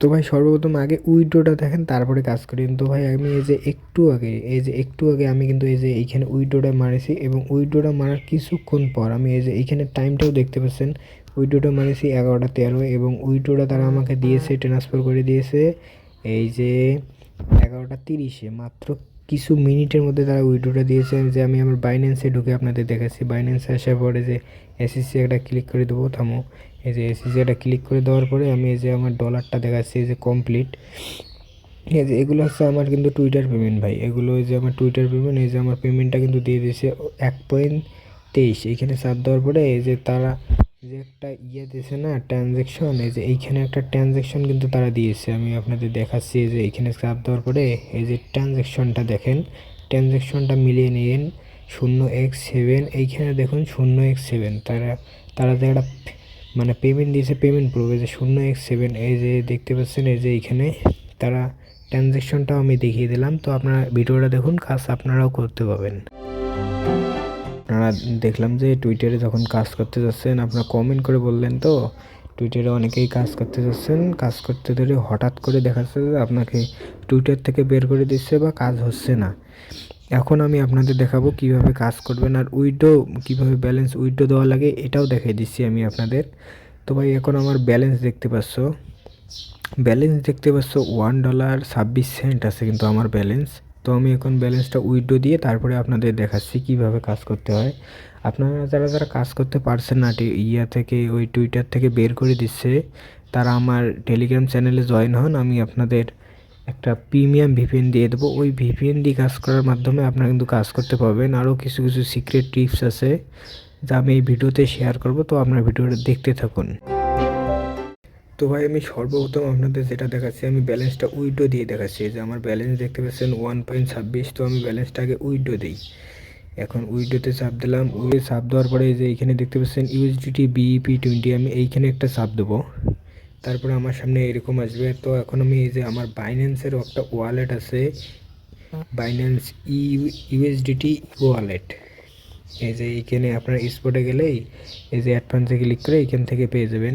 তো ভাই সর্বপ্রথম আগে উইড্রোটা দেখেন, তারপরে কাজ করি। তো ভাই আমি একটু আগে আমি কিন্তু এই যে এইখানে উইড্রোটা মারেছি, এবং উইড্রোটা মারার কিছুক্ষণ পর আমি এই যে এইখানে টাইমটাও দেখতে পাচ্ছেন, উইড্রোটা মারেছি 11টা 13, এবং উইড্রোটা তারা আমাকে দিয়েছে, ট্রান্সফার করে দিয়েছে এই যে 11টা 30-এ। মাত্র কিছু মিনিটের মধ্যে তারা উইড্রোটা দিয়েছে। যে আমি আমার বাইন্যান্সে ঢুকে আপনাদের দেখাচ্ছি। বাইন্যান্সে আসার পরে যে এসিসি একটা ক্লিক করে দেবো, থামো। এই যে এসিসি একটা ক্লিক করে দেওয়ার পরে আমি এই যে আমার ডলারটা দেখাচ্ছি, এই যে কমপ্লিট। এই যে এগুলো হচ্ছে আমার কিন্তু টুইটার পেমেন্ট ভাই, এগুলো এই যে আমার টুইটার পেমেন্ট। এই যে আমার পেমেন্টটা কিন্তু দিয়ে দিয়েছে 1.23। এইখানে চাপ দেওয়ার পরে এই যে তারা যে একটা দিয়েছে না ট্রানজ্যাকশন, এই যে এইখানে একটা ট্রানজ্যাকশন কিন্তু তারা দিয়েছে। আমি আপনাদের দেখাচ্ছি। এই যে এইখানে চাপ দেওয়ার পরে এই যে ট্রানজ্যাকশনটা দেখেন, ট্রানজ্যাকশনটা মিলিয়ে নিন 0x7। এইখানে দেখুন 0x7, তারা তারা যে একটা মানে পেমেন্ট দিয়েছে, পেমেন্ট প্রুফ এই যে 0x7। এই যে দেখতে পাচ্ছেন, এই যে এইখানে তারা ট্রানজ্যাকশনটাও আমি দেখিয়ে দিলাম। তো আপনারা ভিডিওটা দেখুন, কাজ আপনারাও করতে পারবেন। আপনারা দেখলাম যে টুইটারে যখন কাজ করতে যাচ্ছেন, আপনারা কমেন্ট করে বললেন তো টুইটারে অনেকেই কাজ করতে যাচ্ছেন, কাজ করতে ধরে হঠাৎ করে দেখাচ্ছে যে আপনাকে টুইটার থেকে বের করে দিচ্ছে বা কাজ হচ্ছে না। এখন আমি আপনাদের দেখাবো কিভাবে কাজ করবেন, আর উইড্রো কিভাবে ব্যালেন্স উইড্রো দেওয়া লাগে এটাও দেখিয়ে দিচ্ছি আমি আপনাদের। তো ভাই এখন আমার ব্যালেন্স দেখতে পাচ্ছ, $1.26 আছে কিন্তু আমার ব্যালেন্স। তো আমি এখন ব্যালেন্সটা উইথড্র দিয়ে তারপরে আপনাদের দেখাচ্ছি কিভাবে কাজ করতে হয়। আপনারা যারা যারা কাজ করতে পারছেন না, থেকে ওই টুইটার থেকে বের করে দিচ্ছে, তারা আমার টেলিগ্রাম চ্যানেলে জয়েন হন। আমি আপনাদের একটা প্রিমিয়াম ভিপিএন দিয়ে দেবো। ওই ভিপিএন দিয়ে কাজ করার মাধ্যমে আপনারা কিন্তু কাজ করতে পারবেন। আরও কিছু কিছু সিক্রেট টিপস আছে যা আমি এই ভিডিওতে শেয়ার করব। তো আপনার ভিডিওটা দেখতে থাকুন। তো ভাই আমি সর্বপ্রথম আপনাদের যেটা দেখাচ্ছি, আমি ব্যালেন্সটা উইড্রো দিয়ে দেখাচ্ছি। যে আমার ব্যালেন্স দেখতে পাচ্ছেন 1.26। তো আমি ব্যালেন্সটা আগে উইড্রো দিই। এখন উইড্রোতে চাপ দিলাম। চাপ দেওয়ার পরে যে এইখানে দেখতে পাচ্ছেন ইউএসডিটি BEP20, আমি এইখানে একটা চাপ দেবো। তারপরে আমার সামনে এরকম আসবে। তো এখন আমি এই যে আমার বাইন্যান্সের একটা ওয়ালেট আছে, বাইন্যান্স ইউএসডিটি ওয়ালেট। এই যে এইখানে আপনার স্পটে গেলেই এই যে অ্যাডভান্সে ক্লিক করে এইখান থেকে পেয়ে যাবেন।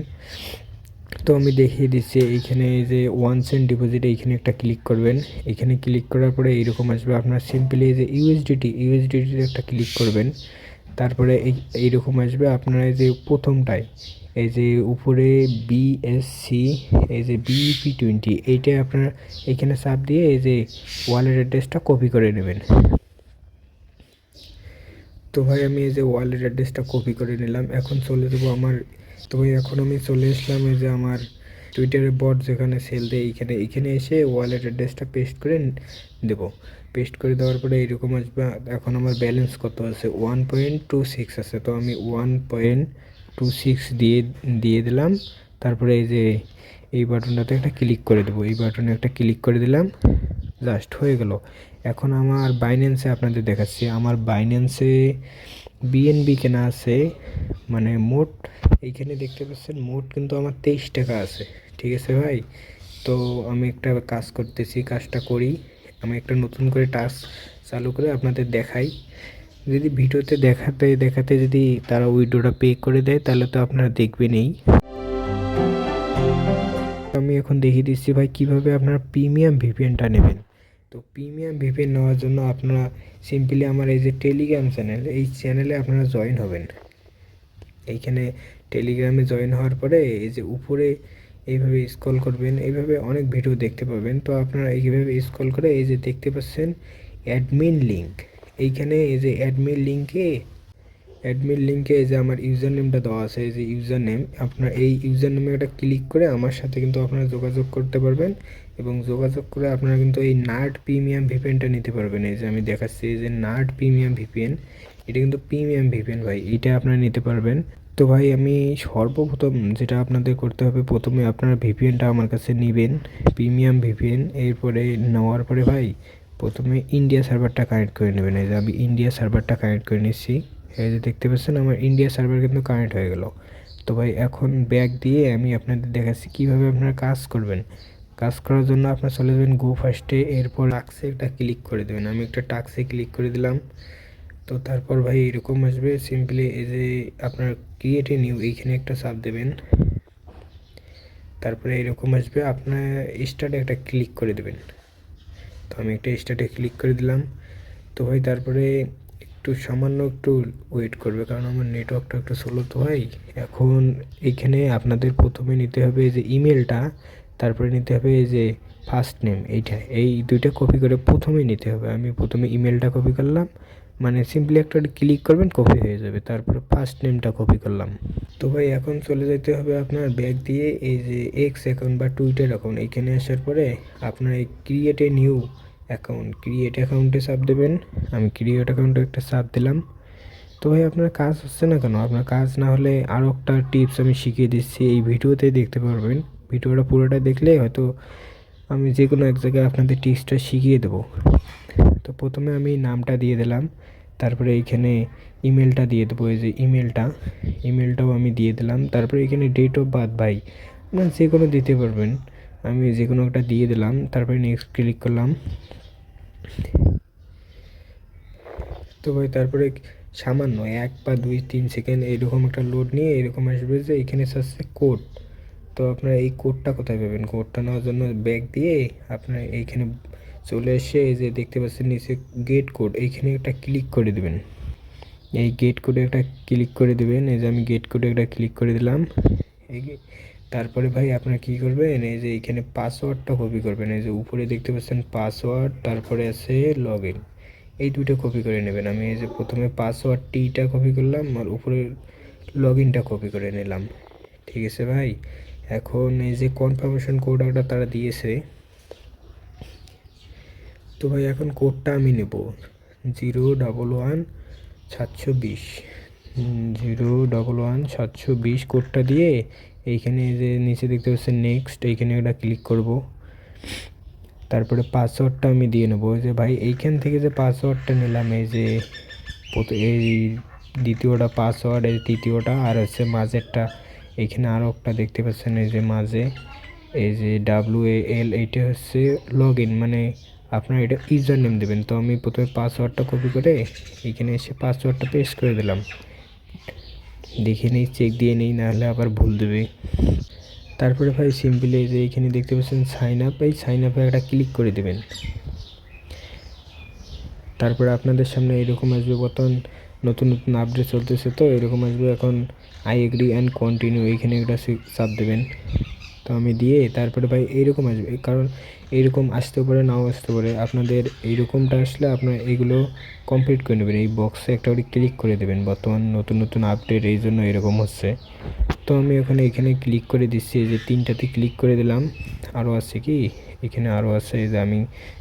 তো আমি দেখিয়ে দিচ্ছি। এইখানে এই যে 1 সেন্ট ডিপোজিট, এইখানে একটা ক্লিক করবেন। এখানে ক্লিক করার পরে এইরকম আসবে। আপনার সিম্পলি এই যে ইউএসডিটির একটা ক্লিক করবেন। তারপরে এইরকম আসবে। আপনার এই যে প্রথমটায় এই যে উপরে BSC, এই যে BEP20, এইটা আপনার এইখানে চাপ দিয়ে এই যে ওয়ালেট অ্যাড্রেসটা কপি করে নেবেন। তো ভাই আমি এই যে ওয়ালেট অ্যাড্রেসটা কপি করে নিলাম। এখন চলে যাবো আমার। তো ভাই এখন আমি চলে আসলাম এই যে আমার টুইটারে বট যেখানে সেল দেয়, এইখানে এসে ওয়ালেট অ্যাড্রেসটা পেস্ট করে দেব। পেস্ট করে দেওয়ার পরে এইরকম আসবে। এখন আমার ব্যালেন্স কত আছে, 1.26 আছে। তো আমি 1.26 দিয়ে দিলাম। তারপরে এই যে এই বাটনটাতে একটা ক্লিক করে দেবো। এই বাটনে একটা ক্লিক করে দিলাম, জাস্ট হয়ে গেল। এখন আমার বাইন্যান্সে আপনাদের দেখাচ্ছি। আমার বাইন্যান্সে BNB কেনা আছে, মানে মোট এইখানে দেখতে পাচ্ছেন মোট কিন্তু আমার 23 টাকা আছে। ঠিক আছে ভাই, তো আমি একটা কাজ করতেছি, কাজটা করি। আমি একটা নতুন করে টাস্ক চালু করে আপনাদের দেখাই। যদি ভিডিওতে দেখাতে দেখাতে যদি তারা উইড্রোটা পে করে দেয়, তাহলে তো আপনারা দেখবেনই। আমি এখন দেখিয়ে দিচ্ছি ভাই কিভাবে আপনারা প্রিমিয়াম ভিপিএনটা নেবেন। তো প্রিমিয়াম ভিপিএন নেওয়ার জন্য আপনারা সিম্পলি আমার এই যে টেলিগ্রাম চ্যানেল, এই চ্যানেলে আপনারা জয়েন হবেন। এইখানে টেলিগ্রামে জয়েন হওয়ার পরে এই যে উপরে এইভাবে স্ক্রল করবেন, এইভাবে অনেক ভিডিও দেখতে পাবেন। তো আপনারা এইভাবে স্ক্রল করে এই যে দেখতে পাচ্ছেন অ্যাডমিন লিঙ্ক, এইখানে এই যে অ্যাডমিন লিঙ্কে এই যে আমার ইউজার নেমটা দেওয়া আছে, এই যে ইউজার নেম, আপনার এই ইউজার নেমে একটা ক্লিক করে আমার সাথে কিন্তু আপনারা যোগাযোগ করতে পারবেন। এবং যোগাযোগ করে আপনারা কিন্তু এই নার্ড প্রিমিয়াম ভিপিএনটা নিতে পারবেন। এই যে আমি দেখাচ্ছি, এই যে নার্ড প্রিমিয়াম ভিপিএন, এটা কিন্তু প্রিমিয়াম ভিপিএন ভাই, এটা আপনারা নিতে পারবেন। তো ভাই আমি সর্বপ্রথম যেটা আপনাদের করতে হবে, প্রথমে আপনারা ভিপিএনটা আমার কাছে নেবেন, প্রিমিয়াম ভিপিএন। এরপরে নেওয়ার পরে ভাই প্রথমে ইন্ডিয়া সার্ভারটা কানেক্ট করে নেবেন। এই যে আমি ইন্ডিয়া সার্ভারটা কানেক্ট করে নিচ্ছি। এই যে দেখতে পাচ্ছেন আমার ইন্ডিয়া সার্ভার কিন্তু কানেক্ট হয়ে গেল। তো ভাই এখন ব্যাক দিয়ে আমি আপনাদের দেখাচ্ছি কীভাবে আপনারা কাজ করবেন। কাজ করার জন্য আপনার চলে যাবেন গো ফার্স্টে, এরপর টাক্সে একটা ক্লিক করে দেবেন। আমি একটা টাক্সে ক্লিক করে দিলাম। তো তারপর ভাই এরকম আসবে। সিম্পলি এই যে আপনার ক্রিয়েট এ নিউ, এইখানে একটা চাপ দেবেন। তারপরে এরকম আসবে, আপনার স্টার্টে একটা ক্লিক করে দেবেন। তো আমি একটা স্টার্টে ক্লিক করে দিলাম। তো ভাই তারপরে একটু সামান্য একটু ওয়েট করবে, কারণ আমার নেটওয়ার্কটা একটু স্লো তো ভাই। এখন এইখানে আপনাদের প্রথমে নিতে হবে যে ইমেলটা, তারপরে নিতে হবে এই যে ফার্স্ট নেম, এইটা এই দুইটা কপি করে প্রথমে নিতে হবে। আমি প্রথমে ইমেলটা কপি করলাম, মানে সিম্পলি একটা ক্লিক করবেন কপি হয়ে যাবে। তারপরে ফার্স্ট নেমটা কপি করলাম। তো ভাই এখন চলে যেতে হবে আপনার ব্যাক দিয়ে এই যে এক্স অ্যাকাউন্ট বা টুইটার অ্যাকাউন্ট, এইখানে আসার পরে আপনার এই create a new account, create অ্যাকাউন্টে চাপ দেবেন। আমি ক্রিয়েট অ্যাকাউন্টে একটা চাপ দিলাম। তো ভাই আপনার কাজ হচ্ছে না কেন? আপনার কাজ না হলে আরও একটা টিপস আমি শিখিয়ে দিচ্ছি, এই ভিডিওতে দেখতে পারবেন। ভিডিওটা পুরোটা দেখলে হয়তো আমি যে কোনো এক জায়গায় আপনাদের টিপসটা শিখিয়ে দেবো। তো প্রথমে আমি নামটা দিয়ে দিলাম, তারপরে এইখানে ইমেলটা দিয়ে দেবো, এই যে ইমেলটাও আমি দিয়ে দিলাম। তারপরে এখানে ডেট অফ বার্থ ভাই আপনার যে কোনো দিতে পারবেন, আমি যে কোনো একটা দিয়ে দিলাম। তারপরে নেক্সট ক্লিক করলাম। তো ভাই তারপরে সামান্য 1 বা 2-3 সেকেন্ড এরকম একটা লোড নিয়ে এরকম আসবে যে এখানে আসছে কোড। তো আপনারা এই কোডটা কোথায় পাবেন? কোডটা নেওয়ার জন্য ব্যাক দিয়ে আপনার এইখানে চলে এসে এই যে দেখতে পাচ্ছেন নিচে গেট কোড, এইখানে একটা ক্লিক করে দেবেন। এই গেট কোডে একটা ক্লিক করে দেবেন। এই যে আমি গেট কোডে একটা ক্লিক করে দিলাম। তারপরে ভাই আপনারা কী করবেন, এই যে এইখানে পাসওয়ার্ডটা কপি করবেন। এই যে উপরে দেখতে পাচ্ছেন পাসওয়ার্ড, তারপরে আছে লগ ইন, এই দুটো কপি করে নেবেন। আমি এই যে প্রথমে পাসওয়ার্ড টিটা কপি করলাম আর উপরে লগ ইনটা কপি করে নিলাম। ঠিক আছে ভাই, এখন এই যে কনফার্মেশন কোড একটা তারা দিয়েছে, তো ভাই এখন কোডটা আমি নেব 011-720, 011-720 কোডটা দিয়ে এইখানে যে নিচে দেখতে পাচ্ছেন নেক্সট, এইখানে একটা ক্লিক করব। তারপরে পাসওয়ার্ডটা আমি দিয়ে নেবো। যে ভাই এইখান থেকে যে পাসওয়ার্ডটা নিলাম, এই যে এই দ্বিতীয়টা পাসওয়ার্ড, এই তৃতীয়টা, আর হচ্ছে মাঝেরটা এইখানে আরও একটা দেখতে পাচ্ছেন এই যে মাঝে এই যে WAL, এইটা হচ্ছে লগ ইন, মানে আপনার এটা ইউজার নেম দেবেন। তো আমি প্রথমে পাসওয়ার্ডটা কপি করে এইখানে এসে পাসওয়ার্ডটা পেস্ট করে দিলাম। দেখে নিই, চেক দিয়ে নিই, নাহলে আবার ভুল দেবে। তারপরে ভাই সিম্পলি এই যে এইখানে দেখতে পাচ্ছেন সাইন আপ, এই সাইন আপে একটা ক্লিক করে দেবেন। তারপরে আপনাদের সামনে এরকম আসবে, বর্তমান নতুন নতুন আপডেট চলতেছে তো এরকম আসবে। এখন আই এগ্রি অ্যান্ড কন্টিনিউ, এইখানে একটা চাপ দেবেন। তো আমি দিয়ে তারপরে ভাই এইরকম আসবে, কারণ এইরকম আসতে পারে নাও আসতে পারে। আপনাদের এইরকমটা আসলে আপনার এইগুলো কমপ্লিট করে নেবেন। এই বক্সে একটা করে ক্লিক করে দেবেন, বর্তমান নতুন নতুন আপডেট এই জন্য এরকম হচ্ছে। তো আমি এখানে ক্লিক করে দিচ্ছি, এই যে 3টাতে ক্লিক করে দিলাম। আরও আছে কি এখানে, আরও আছে, এই যে আমি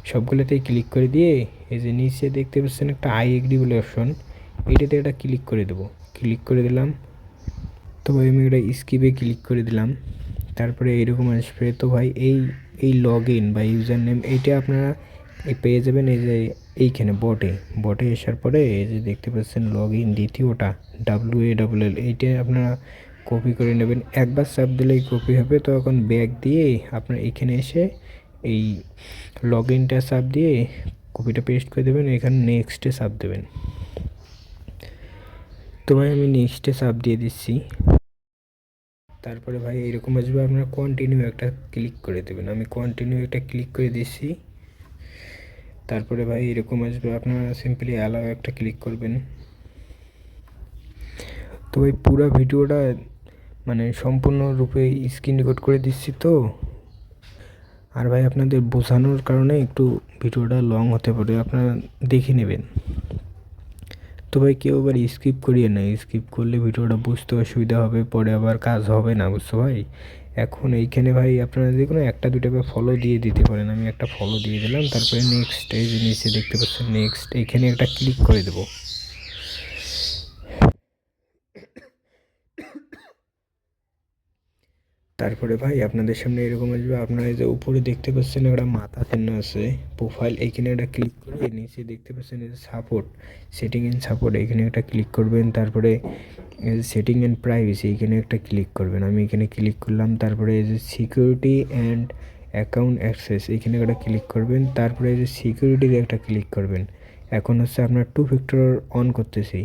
সবগুলোতেই ক্লিক করে দিয়ে এই যে নিচে দেখতে পাচ্ছেন একটা আই এগ্রি বলে অপশন, এইটাতে একটা ক্লিক করে দেবো। ক্লিক করে দিলাম। তো ভাই আমি এটা স্কিপে ক্লিক করে দিলাম। তারপরে এইরকম আসবে। তো ভাই এই লগ ইন বা ইউজার নেম এইটা আপনারা পেয়ে যাবেন এই যে এইখানে বটে আসার পরে এই যে দেখতে পাচ্ছেন লগ ইন দ্বিতীয়টা WALL, এইটা আপনারা কপি করে নেবেন। একবার চাপ দিলেই কপি হবে। তো এখন ব্যাক দিয়ে আপনার এখানে এসে এই লগ ইনটা চাপ দিয়ে কপিটা পেস্ট করে দেবেন, এখানে নেক্সটে চাপ দেবেন। তো ভাই আমি নেক্সটে চাপ দিয়ে দিচ্ছি। তারপরে ভাই এরকম আসবে, আপনারা কন্টিনিউ একটা ক্লিক করে দেবেন। আমি কন্টিনিউ একটা ক্লিক করে দিচ্ছি। তারপরে ভাই এরকম আসবে, আপনারা সিম্পলি অ্যালাও একটা ক্লিক করবেন। তো ভাই পুরো ভিডিওটা মানে সম্পূর্ণরূপে স্ক্রিন রেকর্ড করে দিচ্ছি তো, আর ভাই আপনাদের বোঝানোর কারণে একটু ভিডিওটা লং হতে পারে, আপনারা দেখে নেবেন। তো ভাই কেউ আবার স্কিপ করিয়ে না, স্কিপ করলে ভিডিওটা বুঝতে অসুবিধা হবে, পরে আবার কাজ হবে না, বুঝছো ভাই। এখন এইখানে ভাই আপনারা যে কোনো একটা দুটো ফলো দিয়ে দিতে পারেন। আমি একটা ফলো দিয়ে দিলাম। তারপরে নেক্সট, এই যে নিচে দেখতে পাচ্ছেন নেক্সট, এইখানে একটা ক্লিক করে দেবো। তারপরে ভাই আপনাদের সামনে এরকম আসবে, আপনারা যে উপরে দেখতে পাচ্ছেন একটা মাথা চিহ্ন আছে প্রোফাইল, এইখানে একটা ক্লিক করে নিচে দেখতে পাচ্ছেন এই যে সাপোর্ট, সেটিং অ্যান্ড সাপোর্ট, এইখানে একটা ক্লিক করবেন। তারপরে সেটিং অ্যান্ড প্রাইভেসি, এইখানে একটা ক্লিক করবেন। আমি এখানে ক্লিক করলাম। তারপরে এই যে সিকিউরিটি অ্যান্ড অ্যাকাউন্ট অ্যাক্সেস, এইখানে একটা ক্লিক করবেন। তারপরে এই যে সিকিউরিটিতে একটা ক্লিক করবেন। এখন হচ্ছে আপনার 2 ফ্যাক্টর অন করতেছি।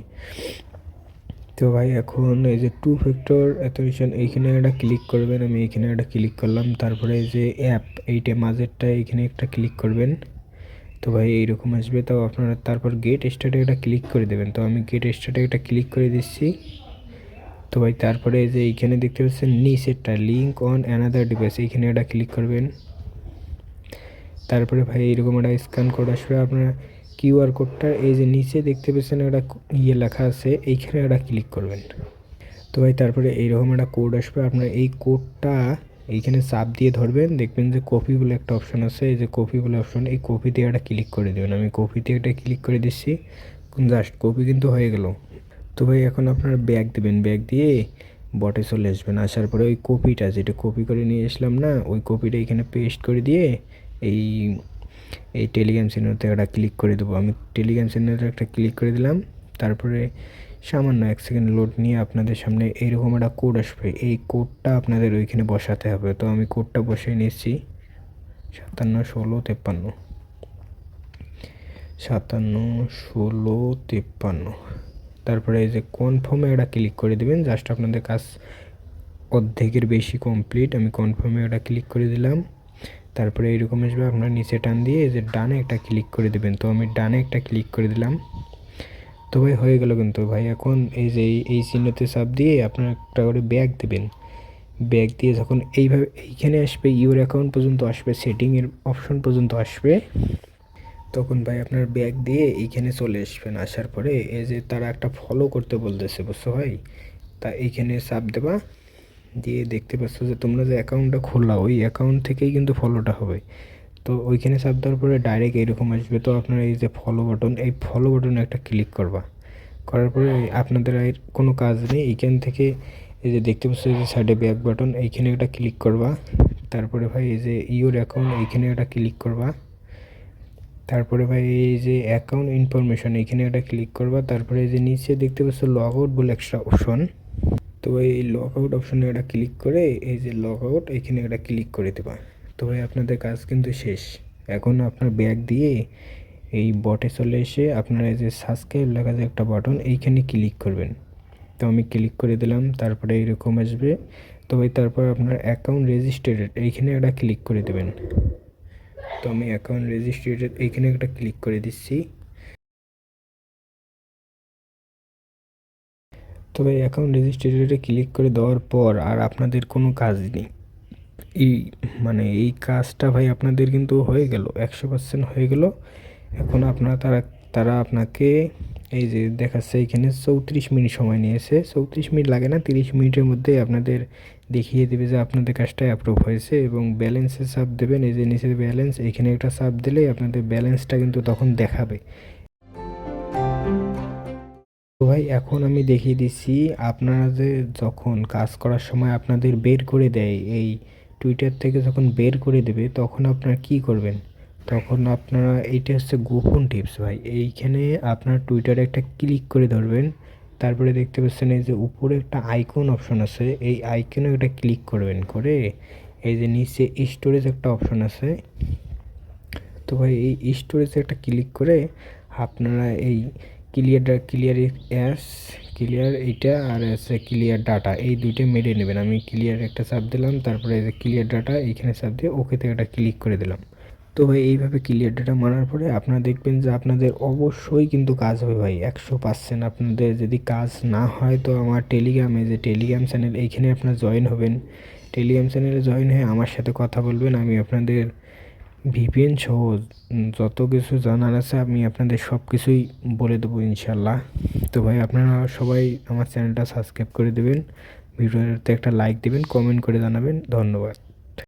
তো ভাই এখন এই যে টু ফ্যাক্টর অথেন্টিকেশন এইখানে একটা ক্লিক করবেন, আমি এইখানে একটা ক্লিক করলাম। তারপরে এই যে অ্যাপ এইটা মাঝেরটা এইখানে একটা ক্লিক করবেন। তো ভাই এইরকম আসবে। তো আপনারা তারপর গেট স্টার্টে একটা ক্লিক করে দেবেন। তো আমি গেট স্টার্টে একটা ক্লিক করে দিচ্ছি। তো ভাই তারপরে এই যে এইখানে দেখতে পাচ্ছেন নিচেরটা লিঙ্ক অন অ্যানাদার ডিভাইস, এইখানে একটা ক্লিক করবেন। তারপরে ভাই এইরকম একটা স্ক্যান কোড আসবে, আপনারা কিউআর কোডটা এই যে নিচে দেখতে পাচ্ছেন একটা লেখা আছে, এইখানে একটা ক্লিক করবেন। তো ভাই তারপরে এইরকম একটা কোড আসবে, আপনারা এই কোডটা এইখানে চাপ দিয়ে ধরবেন, দেখবেন যে কপি বলে একটা অপশন আছে, এই যে কপি বলে অপশন, এই কপি দিয়ে একটা ক্লিক করে দেবেন। আমি কপি দিয়ে একটা ক্লিক করে দিচ্ছি, জাস্ট কপি কিন্তু হয়ে গেল। তো ভাই এখন আপনারা ব্যাক দেবেন, ব্যাক দিয়ে বটে চলে আসবেন। আসার পরে ওই কপিটা যেটা কপি করে নিয়ে আসলাম না, ওই কপিটা এখানে পেস্ট করে দিয়ে এই এই টেলিগ্রাম চ্যানেলতে একটা ক্লিক করে দেবো। আমি টেলিগ্রাম চ্যানেলে একটা ক্লিক করে দিলাম। তারপরে সামান্য 1 সেকেন্ড লোড নিয়ে আপনাদের সামনে এইরকম একটা কোড আসবে, এই কোডটা আপনাদের ওইখানে বসাতে হবে। তো আমি কোডটা বসিয়ে নিচ্ছি 57 16 53 57 16 53। তারপরে এই যে কনফার্মে একটা ক্লিক করে দেবেন, জাস্ট আপনাদের কাজ অর্ধেকের বেশি কমপ্লিট। আমি কনফার্মে একটা ক্লিক করে দিলাম। তারপরে এইরকম আসবে, আপনার নিচে টান দিয়ে এই যে ডানে একটা ক্লিক করে দেবেন। তো আমি ডানে একটা ক্লিক করে দিলাম। তো ভাই হয়ে গেল। কিন্তু ভাই এখন এই যে এই চিহ্নতে চাপ দিয়ে আপনার একটা করে ব্যাক দেবেন। ব্যাক দিয়ে যখন এইভাবে এইখানে আসবে, ইউর অ্যাকাউন্ট পর্যন্ত আসবে, সেটিংয়ের অপশন পর্যন্ত আসবে, তখন ভাই আপনার ব্যাক দিয়ে এইখানে চলে আসবেন। আসার পরে এই যে তারা একটা ফলো করতে বলতেছে, বুঝছো ভাই, তা এইখানে চাপ দেবা, দিয়ে দেখতে পাচ্ছ যে তোমরা যে অ্যাকাউন্টটা খোলা, ওই অ্যাকাউন্ট থেকেই কিন্তু ফলোটা হবে। তো ওইখানে চাপ দেওয়ার পরে ডাইরেক্ট এরকম আসবে। তো আপনার এই যে ফলো বাটন, এই ফলো বাটনে একটা ক্লিক করবা, করার পরে আপনাদের আর কোনো কাজ নেই। এইখান থেকে এই যে দেখতে পাচ্ছ যে সাইডে ব্যাক বাটন, এইখানে একটা ক্লিক করবা। তারপরে ভাই এই যে ইউর অ্যাকাউন্ট, এইখানে একটা ক্লিক করবা। তারপরে ভাই এই যে অ্যাকাউন্ট ইনফরমেশন, এইখানে একটা ক্লিক করবা। তারপরে এই যে নিচে দেখতে পাচ্ছ লগ আউট বলে একটা অপশন, তো এই লগ আউট অপশনে একটা ক্লিক করে এই যে লগ আউট এইখানে একটা ক্লিক করে দেবা। তো ভাই আপনাদের কাজ কিন্তু শেষ। এখন আপনার ব্যাক দিয়ে এই বটে চলে এসে আপনার এই যে সাবস্ক্রাইব লেখা যে একটা বাটন, এইখানে ক্লিক করবেন। তো আমি ক্লিক করে দিলাম। তারপরে এইরকম আসবে। তো ভাই তারপর আপনার অ্যাকাউন্ট রেজিস্ট্রেটেড এইখানে একটা ক্লিক করে দেবেন। তো আমি অ্যাকাউন্ট রেজিস্ট্রেটেড এইখানে একটা ক্লিক করে দিচ্ছি। তো ভাই অ্যাকাউন্ট রেজিস্ট্রেটেডে ক্লিক করে দেওয়ার পর আর আপনাদের কোনো কাজ নেই। এই মানে এই কাজটা ভাই আপনাদের কিন্তু হয়ে গেল, 100% হয়ে গেল। এখন আপনারা তারা আপনাকে এই যে দেখাচ্ছে এখানে 34 মিনিট সময় নিয়েছে, 34 মিনিট লাগে না, 30 মিনিটের মধ্যে আপনাদের দেখিয়ে দেবে যে আপনাদের কাজটা অ্যাপ্রুভ হয়েছে। এবং ব্যালেন্সে চাপ দেবেন, এই যে নিচের ব্যালেন্স, এইখানে একটা চাপ দিলেই আপনাদের ব্যালেন্সটা কিন্তু তখন দেখাবে। তো ভাই এখন আমি দেখিয়ে দিচ্ছি, আপনারা যে যখন কাজ করার সময় আপনাদের বের করে দেয়, এই টুইটার থেকে যখন বের করে দেবে, তখন আপনারা কি করবেন, তখন আপনারা এইটা হচ্ছে গোপন টিপস ভাই, এইখানে আপনার টুইটারে একটা ক্লিক করে ধরবেন। তারপরে দেখতে পাচ্ছেন এই যে উপরে একটা আইকন অপশন আছে, এই আইকনে একটা ক্লিক করবেন, করে এই যে নিচে স্টোরেজ একটা অপশন আছে। তো ভাই এই স্টোরেজে একটা ক্লিক করে আপনারা এই ক্লিয়ার এইটা আর আছে ক্লিয়ার ডাটা, এই দুইটা মেরে নেবেন। আমি ক্লিয়ার একটা চাপ দিলাম, তারপরে এই যে ক্লিয়ার ডাটা এইখানে চাপ দিয়ে ওকেতে একটা ক্লিক করে দিলাম। তো ভাই এইভাবে ক্লিয়ার ডাটা মারার পরে আপনারা দেখবেন যে আপনাদের অবশ্যই কিন্তু কাজ হবে ভাই, 100%। আপনাদের যদি কাজ না হয় তো আমার টেলিগ্রামে যে টেলিগ্রাম চ্যানেল, এইখানে আপনারা জয়েন হবেন। টেলিগ্রাম চ্যানেলে জয়েন হয়ে আমার সাথে কথা বলবেন, আমি আপনাদের ভিপিএন সহ যত কিছু জানার আছে আমি আপনাদের সব কিছুই বলে দেবো ইনশাল্লাহ। তো ভাই আপনারা সবাই আমার চ্যানেলটা সাবস্ক্রাইব করে দেবেন, ভিডিওতে একটা লাইক দেবেন, কমেন্ট করে জানাবেন। ধন্যবাদ।